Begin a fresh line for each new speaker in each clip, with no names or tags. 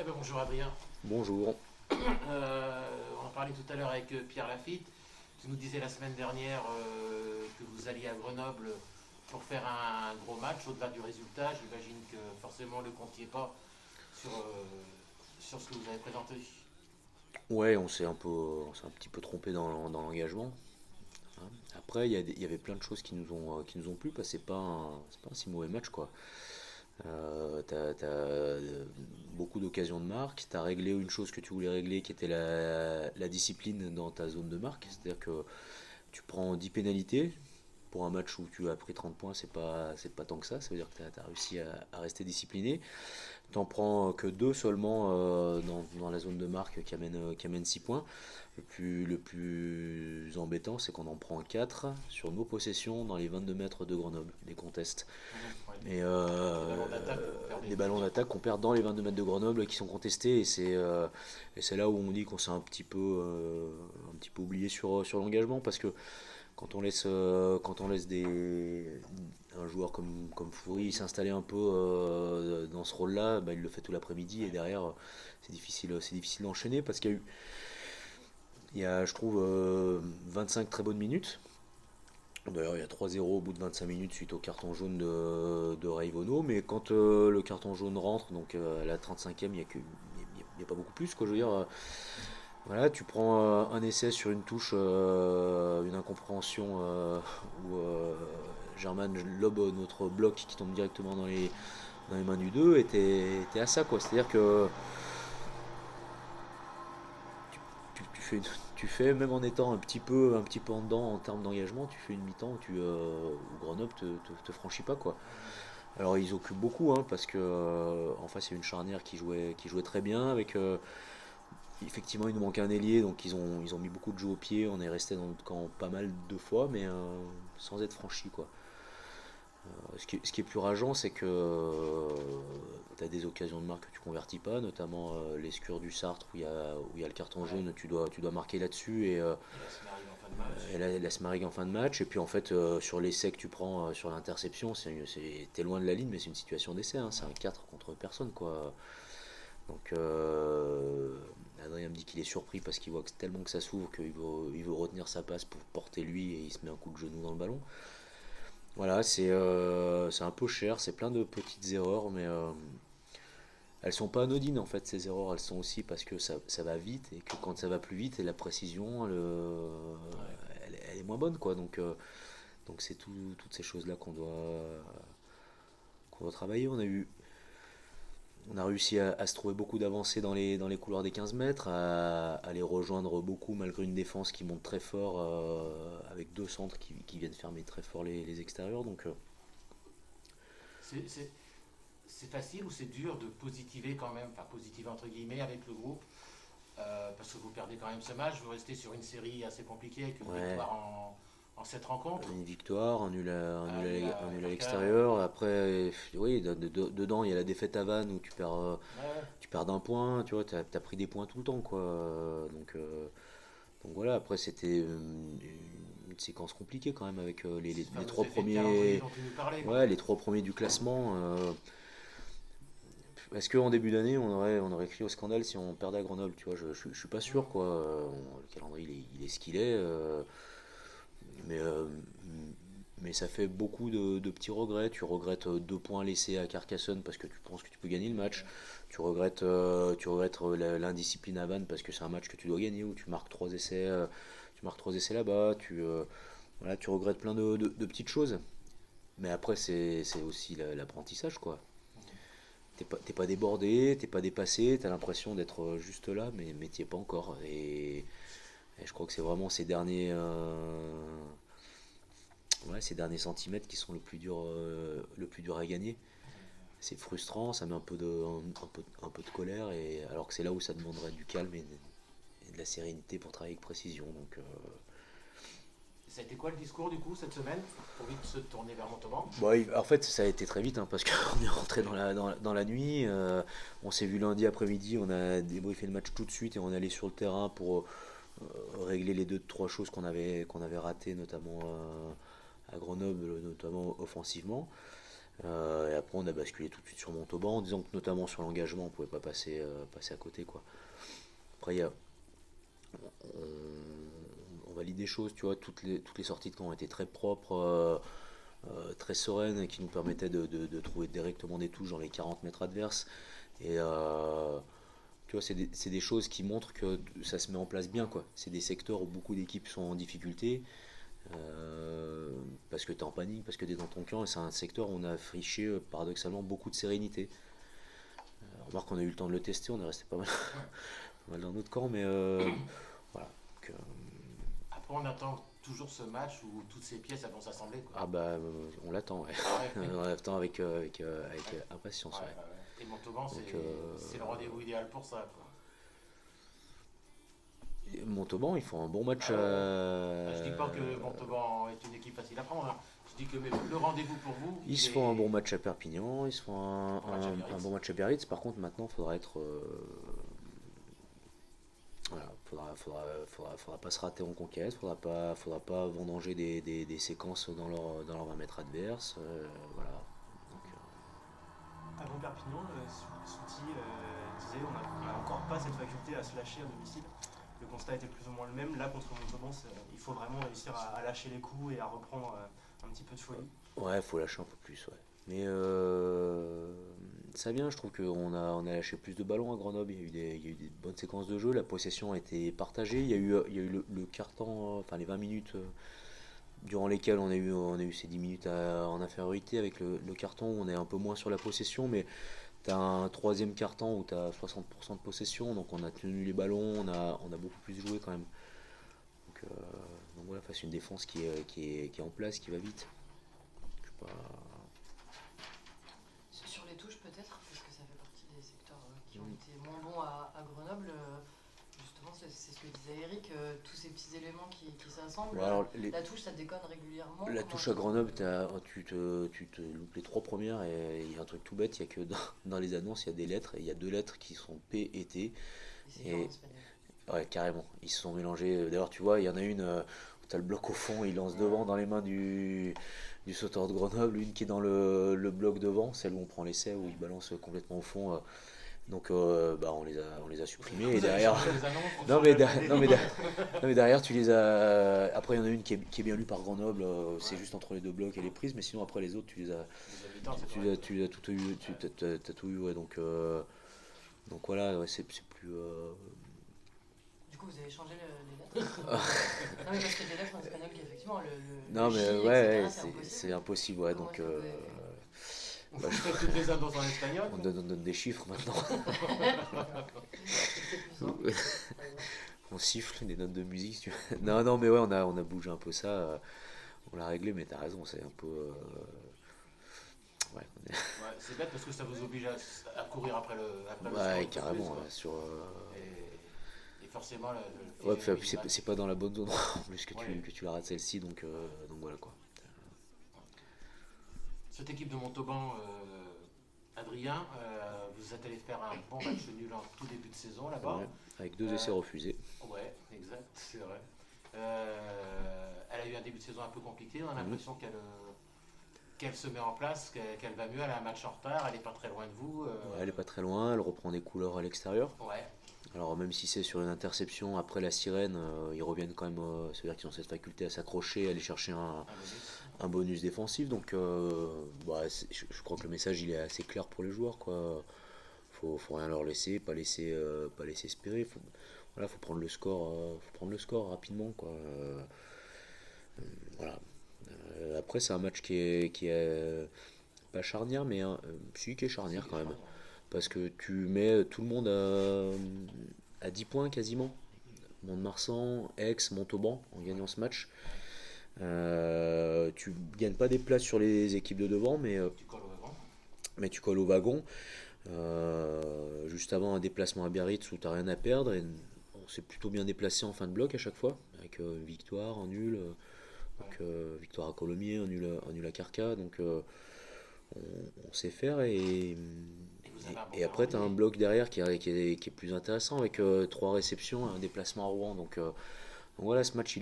Bonjour Adrien.
Bonjour.
On en parlait tout à l'heure avec Pierre Lafitte. Tu nous disais la semaine dernière que vous alliez à Grenoble pour faire un gros match. Au-delà du résultat, j'imagine que forcément ne comptiez pas sur ce que vous avez présenté.
Ouais, on s'est un petit peu trompé dans l'engagement, hein. Après, il y avait plein de choses qui nous ont plu, parce que c'est pas un si mauvais match, quoi. T'as beaucoup d'occasions de marque. T'as réglé une chose que tu voulais régler, qui était la discipline dans ta zone de marque. C'est-à-dire que tu prends 10 pénalités. Pour un match où tu as pris 30 points, c'est pas tant que ça. Ça veut dire que tu as réussi à rester discipliné. T'en prends que deux seulement dans la zone de marque qui amène 6 points. Le plus embêtant, c'est qu'on en prend 4 sur nos possessions dans les 22 mètres de Grenoble, des contests.
Ouais,
Et
des ballons d'attaque que vous perdez.
des ballons d'attaque qu'on perd dans les 22 mètres de Grenoble qui sont contestés. Et c'est là où on dit qu'on s'est un petit peu oublié sur l'engagement. Parce que quand on laisse un joueur comme Foury s'installer un peu dans ce rôle-là, bah, il le fait tout l'après-midi. Et derrière, c'est difficile d'enchaîner, parce qu'il y a, je trouve, 25 très bonnes minutes. D'ailleurs, il y a 3-0 au bout de 25 minutes suite au carton jaune de Raivono. Mais quand le carton jaune rentre, donc à la 35e, il y a pas beaucoup plus, quoi. Je veux dire, voilà, tu prends un essai sur une touche, une incompréhension, où Germain lobe notre bloc qui tombe directement dans les mains du 2, et t'es à ça, quoi. C'est-à-dire que tu fais, tu fais, même en étant un petit peu en dedans en termes d'engagement, tu fais une mi-temps où Grenoble te franchit pas, quoi. Alors ils occupent beaucoup, hein, parce que en face il y a une charnière qui jouait très bien avec. Effectivement, il nous manque un ailier, donc ils ont mis beaucoup de jeux au pied. On est resté dans notre camp pas mal de fois, mais sans être franchi, quoi. Ce qui est plus rageant, c'est que tu as des occasions de marque que tu convertis pas, notamment l'escure du Sartre où il y a le carton
Ouais.
jaune. Tu dois marquer là-dessus,
Et là, ça m'arrive en fin de match.
et là, la Smarig en fin de match. Et puis en fait, sur l'essai que tu prends sur l'interception, t'es loin de la ligne, mais c'est une situation d'essai, hein. C'est un 4 contre personne, quoi. Donc Adrien me dit qu'il est surpris parce qu'il voit tellement que ça s'ouvre il veut retenir sa passe pour porter lui, et il se met un coup de genou dans le ballon. Voilà, c'est un peu cher, c'est plein de petites erreurs, mais elles sont pas anodines, en fait, ces erreurs. Elles sont aussi parce que ça va vite, et que quand ça va plus vite, et la précision,
Ouais.
elle est moins bonne, quoi. Donc c'est toutes ces choses-là qu'on doit travailler. On a réussi à se trouver beaucoup d'avancées dans les couloirs des 15 mètres, à les rejoindre beaucoup malgré une défense qui monte très fort, avec deux centres qui viennent fermer très fort les extérieurs. Donc,
C'est c'est- c'est facile ou c'est dur de positiver quand même, enfin positiver entre guillemets avec le groupe, parce que vous perdez quand même ce match, vous restez sur une série assez compliquée avec une
ouais,
victoire en 7 rencontres.
une victoire,
Nul
un
à
nul à
Carcassonne.
l'extérieur. Après, oui, dedans, il y a la défaite à Vannes où
Ouais, ouais.
tu perds d'un point. Tu vois, t'as pris des points tout le temps, quoi. Donc voilà, après, c'était une séquence compliquée quand même, avec
Ce
les
fameux
trois
effet de calendrier
premiers.
dont tu nous parlais quand
Ouais,
même.
les trois premiers du classement. Est-ce qu'en début d'année, on aurait crié au scandale si on perdait à Grenoble? Tu vois, je suis pas sûr,
Hmm.
quoi. Le calendrier, il est ce qu'il est. Mais, euh, mais ça fait beaucoup de petits regrets. Tu regrettes 2 points laissés à Carcassonne parce que tu penses que tu peux gagner le match. Tu regrettes l'indiscipline à Vannes parce que c'est un match que tu dois gagner, où tu marques 3 essais là-bas. Voilà, tu regrettes plein de petites choses. Mais après, c'est aussi l'apprentissage, quoi. T'es pas débordé, t'es pas dépassé, t'as l'impression d'être juste là, mais t'y es pas encore. Et je crois que c'est vraiment ces derniers centimètres qui sont le plus dur à gagner. C'est frustrant, ça met un peu de colère, alors que c'est là où ça demanderait du calme et de la sérénité pour travailler avec précision.
Ça a été quoi le discours du coup cette semaine pour vite se tourner vers Montauban?
Bon, en fait, ça a été très vite, hein, parce qu'on est rentré dans la nuit. On s'est vu lundi après-midi, on a débriefé le match tout de suite, et on est allé sur le terrain pour régler les deux trois choses qu'on avait ratées, notamment à Grenoble, notamment offensivement. Et après, on a basculé tout de suite sur Montauban en disant que notamment sur l'engagement, on pouvait pas passer à côté, quoi. Après, on valide des choses, tu vois, toutes les sorties de camp ont été très propres, très sereines, qui nous permettaient de trouver directement des touches dans les 40 mètres adverses. Et tu vois, c'est des choses qui montrent que ça se met en place bien, quoi. C'est des secteurs où beaucoup d'équipes sont en difficulté, parce que tu es en panique, parce que tu es dans ton camp, et c'est un secteur où on a affiché paradoxalement beaucoup de sérénité. Remarque qu'on a eu le temps de le tester, on est resté pas mal, pas mal dans notre camp, mais voilà. Donc,
Après, on attend toujours ce match où toutes ces pièces elles vont s'assembler, quoi.
ah bah, on l'attend, ouais.
Ah ouais.
On l'attend avec impatience,
Ouais,
ouais.
ouais. Et Montauban,
Donc,
c'est le rendez-vous idéal pour ça, quoi.
Montauban, ils font un bon match.
Ah ouais. Je dis pas que Montauban est une équipe facile à prendre, hein. Je dis que le rendez-vous pour vous,
Ils
il
se font un
est
bon match à Perpignan, ils se font
un match à
un
Biarritz.
bon match à Biarritz. Par contre, maintenant, il faudra être. Voilà, faudra pas se rater en conquête, faudra pas vendanger des séquences dans leur 20 mètres adverse. Voilà. Donc,
Avant Perpignan, Souti disait on n'a encore pas cette faculté à se lâcher à domicile. Le constat était plus ou moins le même. Là, contre Montauban, il faut vraiment réussir à lâcher les coups et à reprendre un petit peu de folie.
ouais, faut lâcher un peu plus, ouais. Mais ça vient, je trouve qu'on a lâché plus de ballons à Grenoble. Il y a eu des bonnes séquences de jeu, la possession a été partagée. Il y a eu le quart-temps, enfin les 20 minutes durant lesquelles on a eu ces 10 minutes en infériorité avec le carton où on est un peu moins sur la possession, mais tu as un troisième carton où tu as 60% de possession, donc on a tenu les ballons, on a beaucoup plus joué quand même. Donc voilà, face à une défense qui est en place, qui va vite. Je sais pas.
Sur les touches peut-être, parce que ça fait partie des secteurs qui ont été moins bons à Grenoble. Justement, c'est ce que disait Eric, tous ces petits éléments qui s'assemblent.
Ouais, alors,
La touche, ça déconne régulièrement.
la
Comment
touche à
tu-
Grenoble, tu te loupes les trois premières et il y a un truc tout bête, il y a que dans les annonces, il y a des lettres et il y a deux lettres qui sont P et T.
Et c'est
Et
en espagnol.
ouais, carrément, ils se sont mélangés. D'ailleurs, tu vois, il y en a une où tu as le bloc au fond, il lance devant dans les mains du sauteur de Grenoble, une qui est dans le bloc devant, celle où on prend l'essai, où il balance complètement au fond. Donc bah, on les a supprimés et
Vous avez
derrière.
changé les annonces pour
Non mais,
changer
non, mais non, mais derrière tu les as. Après il y en a une qui est bien lue par Grenoble, c'est
Ouais.
juste entre les deux blocs elle est prise, mais sinon après les autres tu les as,
les habitants, c'est
tu les as,
correct.
tu les as tout eu, t'as tout eu, ouais, donc voilà, ouais, c'est plus.
Du coup, vous avez changé les lettres. Non, mais parce que des lettres en espagnol, effectivement, le
Non
J,
mais ouais,
etc.,
ouais,
c'est
c'est
impossible.
impossible, ouais,
Comment
donc
est-ce que vous avez
bah,
Vous faites toutes les annonces en espagnol.
on donne des chiffres maintenant,
C'est plus simple. Par exemple.
on siffle des notes de musique, si tu veux. Non non mais ouais on a bougé un peu ça, on l'a réglé, mais t'as raison, c'est un peu. Ouais,
Ouais, c'est bête parce que ça vous oblige à courir après le score
ouais,
une fois de plus,
carrément,
quoi.
sur.
Et forcément, le
Ouais, puis
physionomie du
c'est
match.
c'est pas dans la bonne zone en plus que tu,
Ouais.
que tu la rates celle-ci, donc voilà quoi.
Cette équipe de Montauban, Adrien, vous êtes allé faire un bon match nul en tout début de saison là-bas.
Ouais, avec deux essais
Euh,
refusés.
Ouais, exact, c'est vrai. Elle a eu un début de saison un peu compliqué. On a l'impression qu'elle se met en place, qu'elle va mieux. Elle a un match en retard. Elle est pas très loin de vous.
Ouais, elle est pas très loin, elle reprend des couleurs à l'extérieur.
Ouais,
Alors même si c'est sur une interception après la sirène, ils reviennent quand même, c'est-à-dire qu'ils ont cette faculté à s'accrocher, à aller chercher un,
un bonus.
un bonus défensif. Donc bah, je crois que le message il est assez clair pour les joueurs, quoi. Faut rien leur laisser, pas laisser espérer. Voilà, faut prendre le score rapidement, quoi. Voilà. Après, c'est un match qui est pas charnière, mais celui qui est
Si,
charnière
qui est
quand même.
charnière.
Parce que tu mets tout le monde à 10 points quasiment. Mont-de-Marsan, Aix, Montauban en gagnant ce match. Tu gagnes pas des places sur les équipes de devant,
Tu colles au wagon.
mais tu colles au wagon. Juste avant un déplacement à Biarritz où tu n'as rien à perdre. Et on s'est plutôt bien déplacé en fin de bloc à chaque fois. Avec une victoire, un nul. Donc, victoire à Colomiers, un nul à Carca. Donc on sait faire.
Et vous avez un bon
Et après, tu as un
calendrier.
bloc derrière qui est plus intéressant avec trois réceptions et un déplacement à Rouen. Donc voilà, ce match,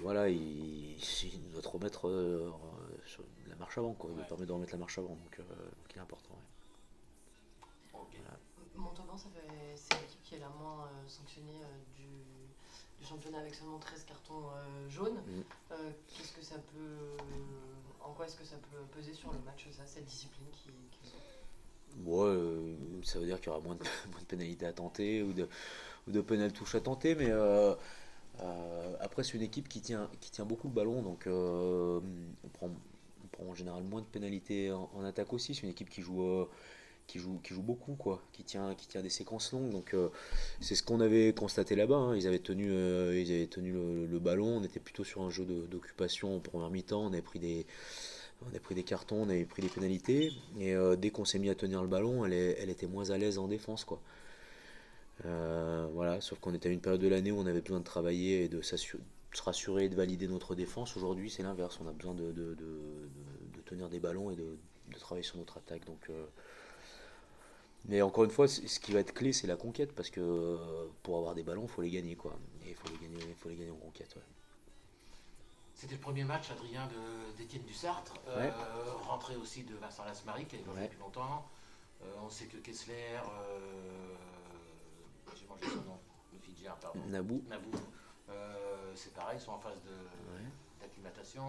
voilà, il doit te remettre sur la marche avant, quoi. Il
Ouais.
permet de remettre la marche avant, donc il est important.
Ok.
Montauban, c'est l'équipe qui est la moins sanctionnée du championnat avec seulement 13 cartons jaunes. Qu'est-ce que ça peut, en quoi est-ce que ça peut peser sur le match, ça, cette discipline qu'ils ont?
Ça veut dire qu'il y aura moins de, moins de pénalités à tenter ou de pénal touche à tenter, mais après c'est une équipe qui tient beaucoup le ballon, donc on prend en général moins de pénalités en attaque aussi. C'est une équipe qui joue beaucoup, quoi, qui tient des séquences longues. Donc c'est ce qu'on avait constaté là-bas, hein. Ils avaient tenu le ballon. On était plutôt sur un jeu d'occupation en première mi-temps. On a pris des cartons, on avait pris des pénalités. Et dès qu'on s'est mis à tenir le ballon, elle était moins à l'aise en défense, quoi. Voilà, sauf qu'on était à une période de l'année où on avait besoin de travailler et de se rassurer et de valider notre défense. Aujourd'hui, c'est l'inverse. On a besoin de tenir des ballons et de travailler sur notre attaque. Donc, mais encore une fois, ce qui va être clé, c'est la conquête, parce que pour avoir des ballons, il faut les gagner, quoi. Et faut les gagner en conquête, ouais.
C'était le premier match, Adrien, d'Étienne Dussartre,
Ouais.
rentré aussi de Vincent Lasmarie, qui avait pas joué
Ouais.
depuis longtemps. On sait que Kessler, j'ai mangé son nom, le Fidjien, pardon.
Nabou.
Nabou, c'est pareil, ils sont en phase
Ouais.
d'acclimatation.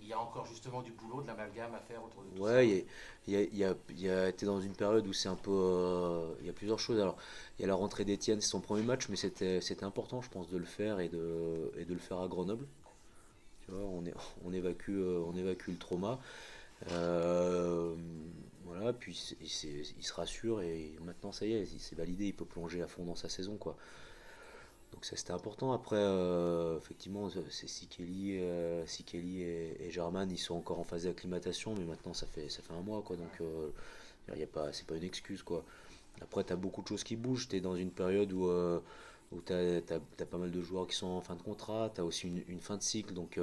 Il y a encore justement du boulot, de l'amalgame à faire autour de tout ça.
Ouais, il y a été dans une période où c'est un peu. Il y a plusieurs choses. Alors, il y a la rentrée d'Étienne, c'est son premier match, mais c'était important, je pense, de le faire et de le faire à Grenoble. Tu vois, on évacue le trauma. Euh, voilà, puis il se rassure et maintenant, ça y est, il s'est validé, il peut plonger à fond dans sa saison, quoi. Donc ça c'était important. Après, effectivement, c'est Sikeli et German, ils sont encore en phase d'acclimatation, mais maintenant ça fait un mois, quoi. Donc c'est pas une excuse, quoi. Après, tu as beaucoup de choses qui bougent. Tu es dans une période où t'as pas mal de joueurs qui sont en fin de contrat. Tu as aussi une fin de cycle, donc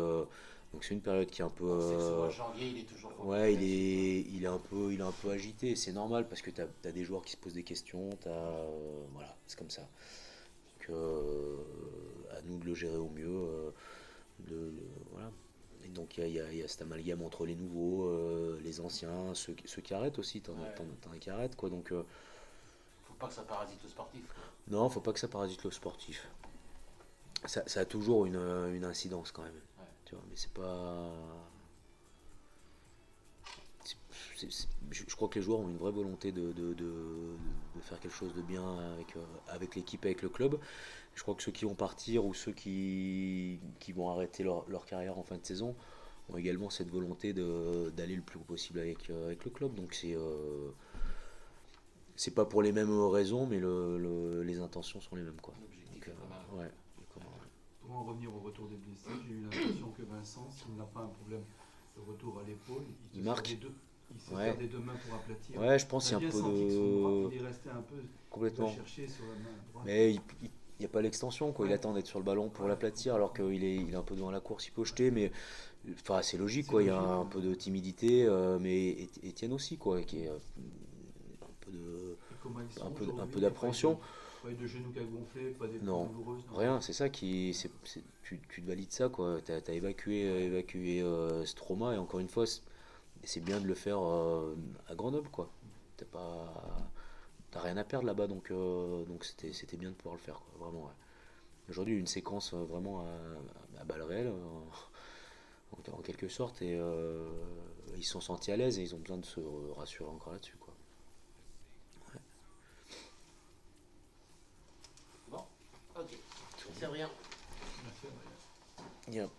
c'est une période qui est un peu.
On sait que ce mois de janvier, il est toujours
Ouais,
compliqué.
il est un peu agité. C'est normal parce que t'as des joueurs qui se posent des questions. Voilà, c'est comme ça. Donc, à nous de le gérer au mieux. Voilà. Et donc il y a cet amalgame entre les nouveaux, les anciens, ceux qui arrêtent aussi.
Ouais.
T'en as qui arrêtent, quoi. Donc
Faut pas que ça parasite le sportif, quoi.
non, faut pas que ça parasite le sportif. Ça a toujours une incidence quand même.
Ouais.
Tu vois, mais c'est pas. Je crois que les joueurs ont une vraie volonté de faire quelque chose de bien avec l'équipe, avec le club. Je crois que ceux qui vont partir ou ceux qui vont arrêter leur carrière en fin de saison ont également cette volonté d'aller le plus haut possible avec le club. Donc c'est pas pour les mêmes raisons, mais les intentions sont les mêmes, quoi.
L'objectif
Donc,
est commun.
ouais, comment,
Pour en revenir au retour des blessés, j'ai eu l'impression que Vincent, s'il n'a pas un problème de retour à l'épaule,
Il marque.
Il se
Ouais.
sert des deux mains pour aplatir.
ouais, je pense
On a
qu'il y a
bien
un peu
senti que son bras,
de.
il est resté un peu
Complètement.
chercher sur la main droite.
Mais il n'y a pas l'extension, quoi. Il
Ouais.
attend d'être sur le ballon pour
Ouais.
l'aplatir, alors qu'il il est un peu devant la course, il peut jeter, mais enfin, c'est logique,
C'est
quoi. Il y a
logique,
un
ouais.
peu de timidité, mais Étienne aussi, quoi, qui est un peu de.
Et comment ils sont
un peu
aujourd'hui,
d'appréhension.
pas eu de genou qui a gonflé, pas des
Non,
douloureuses. Non.
rien, c'est ça tu te valides ça, quoi. T'as évacué ce trauma, et encore une fois, c'est bien de le faire à Grenoble, quoi. T'as rien à perdre là-bas, donc c'était bien de pouvoir le faire, quoi, vraiment, ouais. Aujourd'hui, une séquence vraiment à balles réelles, en quelque sorte, et ils se sont sentis à l'aise et ils ont besoin de se rassurer encore là-dessus, quoi.
Bon, ok. C'est rien.
Merci, Adrien.
Bien.